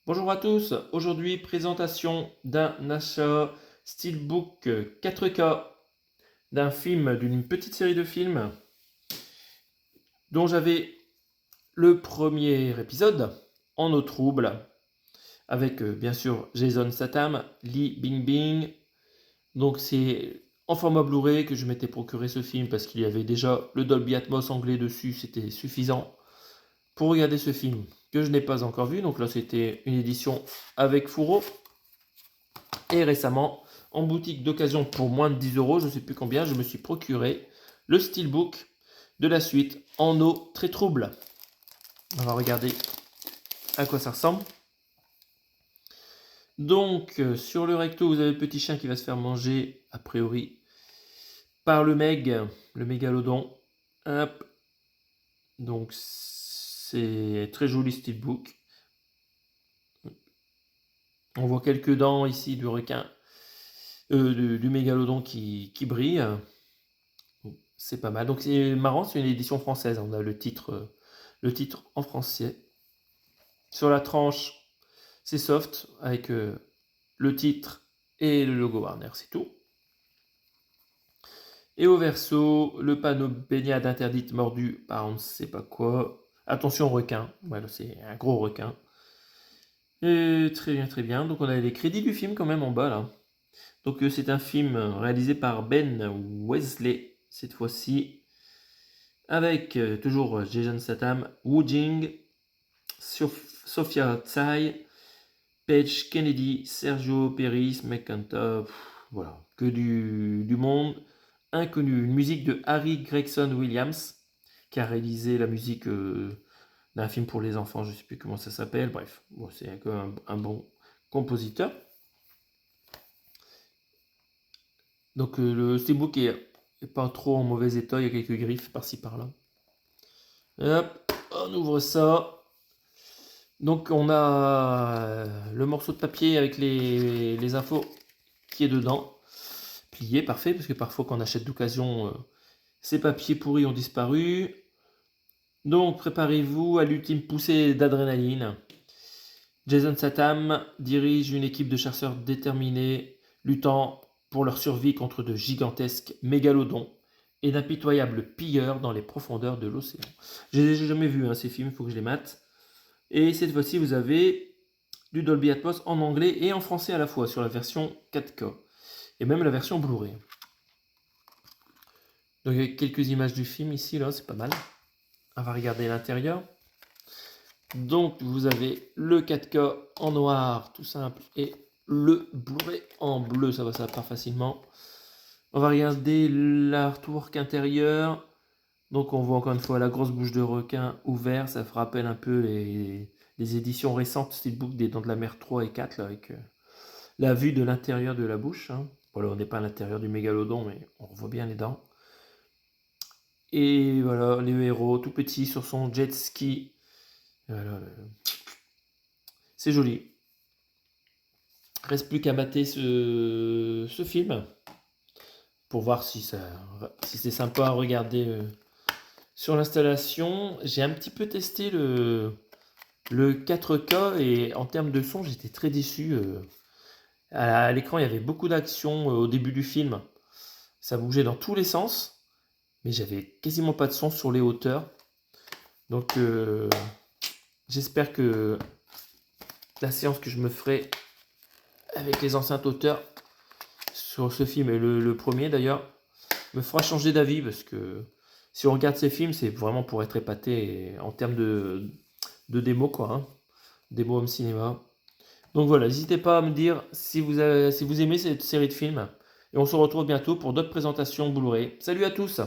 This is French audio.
Bonjour à tous, aujourd'hui présentation d'un achat Steelbook 4K d'un film, d'une petite série de films dont j'avais le premier épisode en eau trouble avec bien sûr Jason Statham, Lee Bingbing. Donc c'est en format Blu-ray que je m'étais procuré ce film parce qu'il y avait déjà le Dolby Atmos anglais dessus, c'était suffisant pour regarder ce film que je n'ai pas encore vu. Donc là c'était une édition avec fourreau. Et récemment, en boutique d'occasion pour moins de 10 euros, je ne sais plus combien, je me suis procuré le Steelbook de la suite en eau très trouble. On va regarder à quoi ça ressemble. Donc, sur le recto, vous avez le petit chien qui va se faire manger, a priori, par le mégalodon. Hop. Donc, c'est très joli Steelbook. On voit quelques dents ici du requin, du mégalodon qui brille. C'est pas mal. Donc c'est marrant, c'est une édition française. On a le titre en français. Sur la tranche, c'est soft avec le titre et le logo Warner, c'est tout. Et au verso, le panneau baignade interdite mordu par on ne sait pas quoi. Attention requin. Voilà, c'est un gros requin. Et très bien, très bien. Donc on a les crédits du film quand même en bas là. Donc c'est un film réalisé par Ben Wesley cette fois-ci. Avec toujours Jason Statham, Wu Jing, Sophia Tsai, Paige Kennedy, Sergio Peris, McIntyre, voilà, que du monde inconnu. Une musique de Harry Gregson Williams, qui a réalisé la musique d'un film pour les enfants, je ne sais plus comment ça s'appelle, bref, bon, c'est un bon compositeur. Donc le steelbook est pas trop en mauvais état, il y a quelques griffes par-ci par-là. Hop, on ouvre ça. Donc on a le morceau de papier avec les infos qui est dedans. Plié, parfait, parce que parfois quand on achète d'occasion, ces papiers pourris ont disparu. Donc préparez-vous à l'ultime poussée d'adrénaline. Jason Statham dirige une équipe de chasseurs déterminés, luttant pour leur survie contre de gigantesques mégalodons et d'impitoyables pilleurs dans les profondeurs de l'océan. J'ai jamais vu ces films, il faut que je les mate. Et cette fois-ci, vous avez du Dolby Atmos en anglais et en français à la fois sur la version 4K. Et même la version Blu-ray. Donc il y a quelques images du film ici, là, c'est pas mal. On va regarder l'intérieur. Donc vous avez le 4K en noir, tout simple, et le Blu-ray en bleu, ça part facilement. On va regarder l'artwork intérieur. Donc on voit encore une fois la grosse bouche de requin ouverte, ça rappelle un peu les éditions récentes Steelbook des Dents de la Mer 3 et 4, là, avec la vue de l'intérieur de la bouche. Voilà, on n'est pas à l'intérieur du mégalodon, mais on voit bien les dents. Et voilà, le héros tout petit sur son jet ski. Voilà, c'est joli. Reste plus qu'à mater ce film pour voir si c'est sympa à regarder sur l'installation. J'ai un petit peu testé le 4K et en termes de son, j'étais très déçu. À l'écran, il y avait beaucoup d'action au début du film. Ça bougeait dans tous les sens, mais j'avais quasiment pas de son sur les hauteurs. Donc j'espère que la séance que je me ferai avec les enceintes hauteurs sur ce film, et le premier d'ailleurs, me fera changer d'avis, parce que si on regarde ces films, c'est vraiment pour être épaté en termes de démo, quoi. Démo home cinéma. Donc voilà, n'hésitez pas à me dire si vous aimez cette série de films. Et on se retrouve bientôt pour d'autres présentations Blu-ray. Salut à tous!